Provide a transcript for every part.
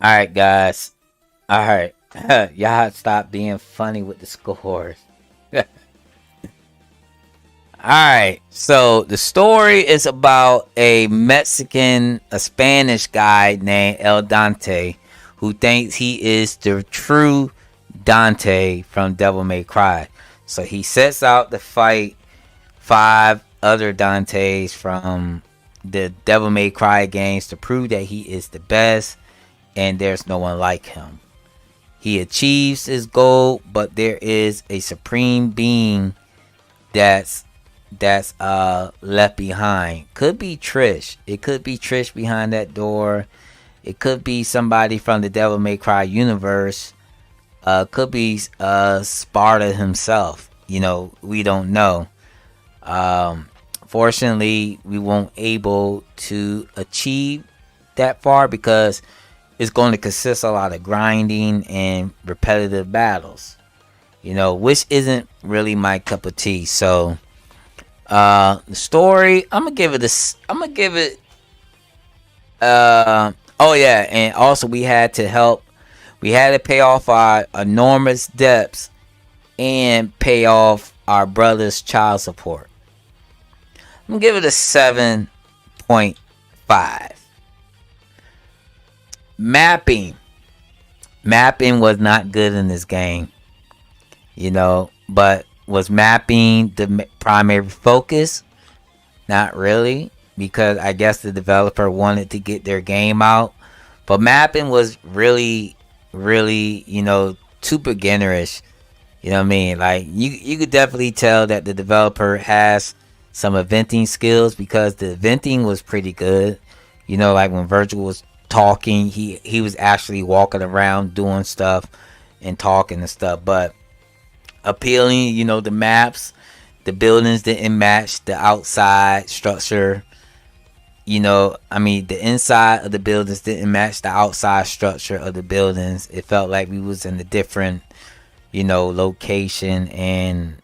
All right, guys. All right. Y'all stop being funny with the scores. All right. So the story is about a Spanish guy named El Dante who thinks he is the true Dante from Devil May Cry. So he sets out to fight five other Dantes from the Devil May Cry games to prove that he is the best and there's no one like him. He achieves his goal, but there is a supreme being that's left behind. Could be Trish. It could be Trish behind that door. It could be somebody from the Devil May Cry universe. Could be Sparta himself. We don't know. Fortunately, we won't able to achieve that far because it's going to consist a lot of grinding and repetitive battles. Which isn't really my cup of tea. So, the story, I'm gonna give it this. I'm gonna give it. Oh yeah, and also we had to help. We had to pay off our enormous debts and pay off our brother's child support. I'm gonna give it a 7.5. Mapping. Mapping was not good in this game. But was mapping the primary focus? Not really, because I guess the developer wanted to get their game out. But mapping was really, really, too beginnerish. You know what I mean? Like you could definitely tell that the developer has some eventing skills because the eventing was pretty good. Like when Virgil was talking, he was actually walking around doing stuff and talking and stuff. But appealing, the maps, the buildings didn't match the outside structure. The inside of the buildings didn't match the outside structure of the buildings. It felt like we was in a different, location and,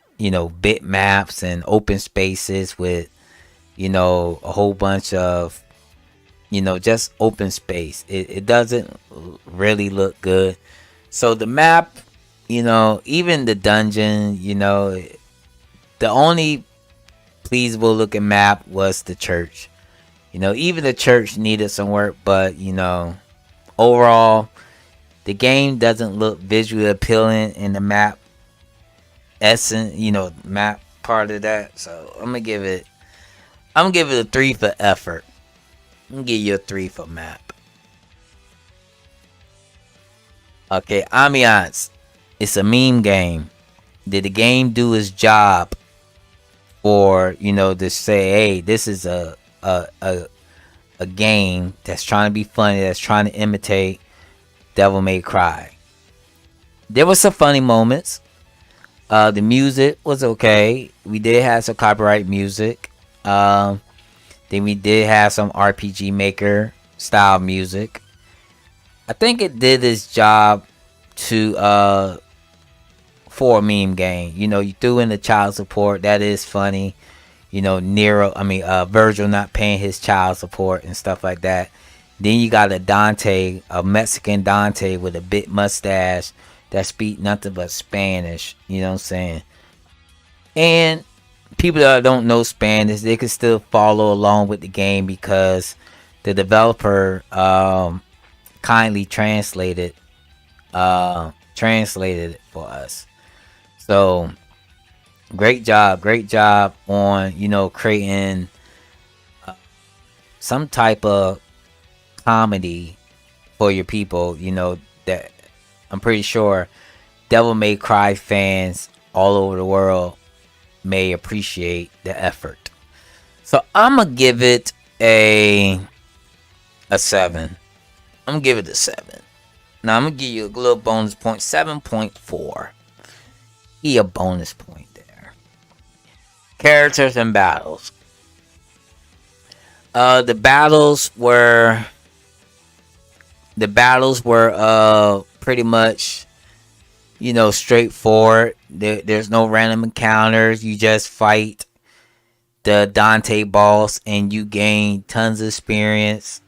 bit maps and open spaces with, a whole bunch of, just open space. It doesn't really look good. So the map, even the dungeon, the only pleasable looking map was the church. Even the church needed some work, but overall, the game doesn't look visually appealing in the map essence, map part of that. So I'm gonna give it a 3 for effort. I'm gonna give you a 3 for map. Okay, ambiance. It's a meme game. Did the game do its job for to say, hey, this is a game that's trying to be funny, that's trying to imitate Devil May Cry? There was some funny moments. The music was okay. We did have some copyright music. Then we did have some RPG Maker style music. I think it did its job to for a meme game. You threw in the child support. That is funny. Virgil not paying his child support and stuff like that. Then you got a Mexican Dante with a big mustache that speak nothing but Spanish. You know what I'm saying? And people that don't know Spanish, they can still follow along with the game because the developer kindly translated it for us. So great job on creating some type of comedy for your people. That I'm pretty sure Devil May Cry fans all over the world may appreciate the effort. So I'm gonna give it a 7. I'm gonna give it a 7. Now I'm gonna give you a little bonus point, 7.4. A bonus point there. Characters and battles. The battles were pretty much straightforward. There's no random encounters. You just fight the Donte boss and you gain tons of experience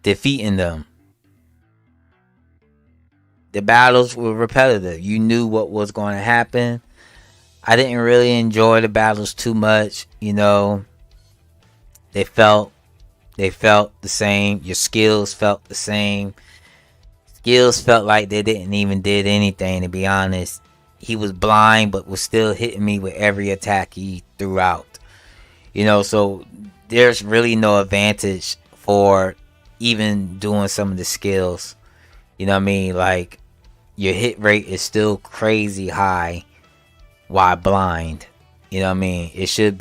defeating them. The battles were repetitive. You knew what was going to happen. I didn't really enjoy the battles too much. They felt they felt the same. Your skills felt the same. Skills felt like they didn't even did anything, to be honest. He was blind but was still hitting me with every attack he threw out. So there's really no advantage for even doing some of the skills. You know what I mean? Like, your hit rate is still crazy high while blind. You know what I mean? They should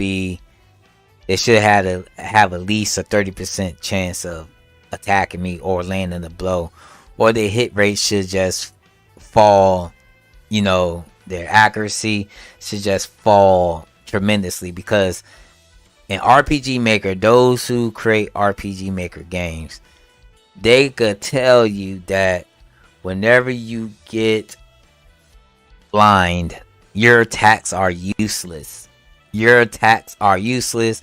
have at least a 30% chance of attacking me or landing a blow. Or their hit rate should just fall. Their accuracy should just fall tremendously, because in RPG Maker, those who create RPG Maker games, they could tell you that whenever you get blind, your attacks are useless. Your attacks are useless,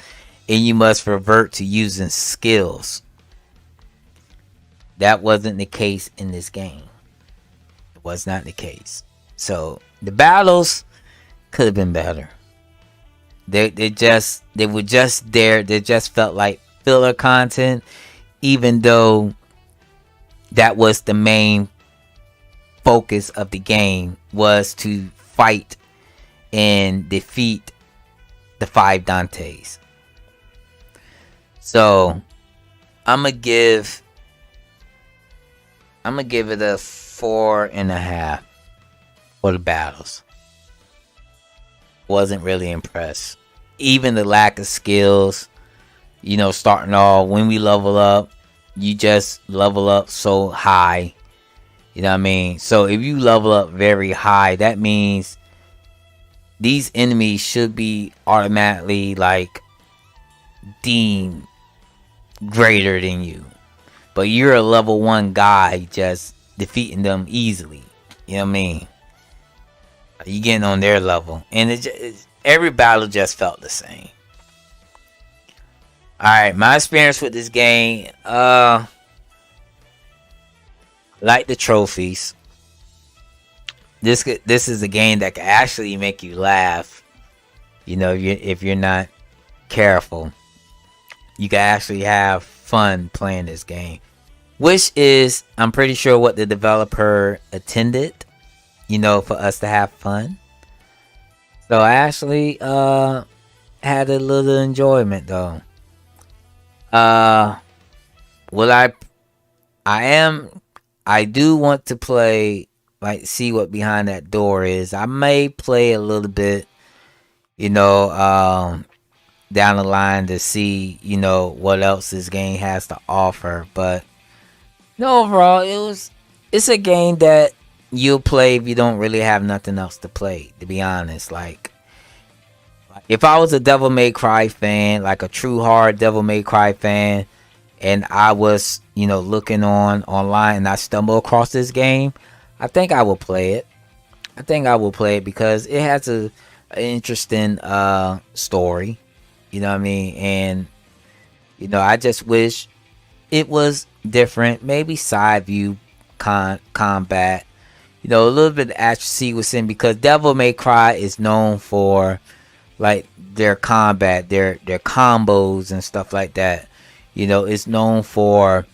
and you must revert to using skills. That wasn't the case in this game. It was not the case. So the battles could have been better. They were just there. They just felt like filler content, even though that was the main focus of the game, was to fight and defeat the 5 Dontes. So I'm gonna give it a 4.5 for the battles. Wasn't really impressed. Even the lack of skills, starting off, when we level up, you just level up so high. You know what I mean? So if you level up very high, that means these enemies should be automatically like deemed greater than you. But you're a level 1 guy just defeating them easily. You know what I mean? You getting on their level. And every battle just felt the same. Alright, my experience with this game, like the trophies. This is a game that can actually make you laugh. If you're not careful. You can actually have fun playing this game. Which is, I'm pretty sure, what the developer intended. For us to have fun. So I actually had a little enjoyment though. I do want to play, like, see what behind that door is. I may play a little bit, down the line to see, what else this game has to offer. But overall, it's a game that you'll play if you don't really have nothing else to play, to be honest. Like, if I was a Devil May Cry fan, like a true hard Devil May Cry fan, and I was, looking online and I stumble across this game, I think I will play it. Because it has an interesting story. You know what I mean? And, I just wish it was different. Maybe side view combat. A little bit of accuracy was in, because Devil May Cry is known for, like, their combat, their combos and stuff like that. It's known for,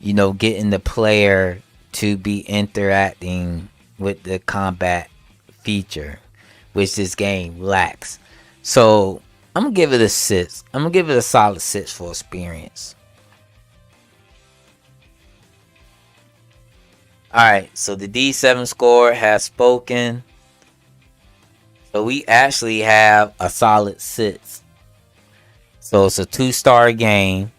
getting the player to be interacting with the combat feature, which this game lacks. So I'm gonna give it a 6. I'm gonna give it a solid 6 for experience. Alright, so the D7 score has spoken. So we actually have a solid 6. So it's a 2-star game.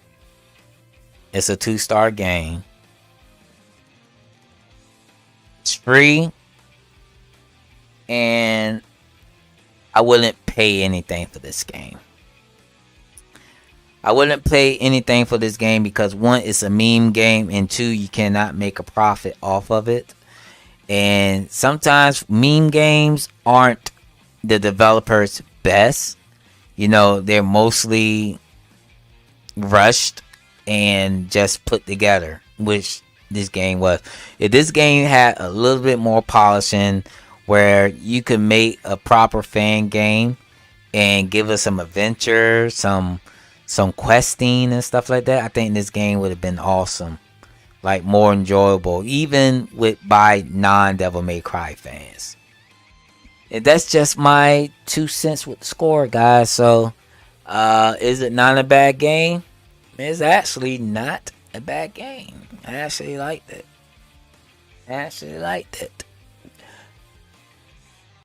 It's free. And I wouldn't pay anything for this game. Because 1, it's a meme game, and 2, you cannot make a profit off of it. And sometimes meme games aren't the developer's best. They're mostly rushed and just put together, which this game was. If this game had a little bit more polishing, where you could make a proper fan game and give us some adventure, some questing and stuff like that, I think this game would have been awesome. Like more enjoyable, even with by non-Devil May Cry fans. And that's just my 2 cents with the score, guys. So, is it not a bad game? It's actually not a bad game. I actually liked it.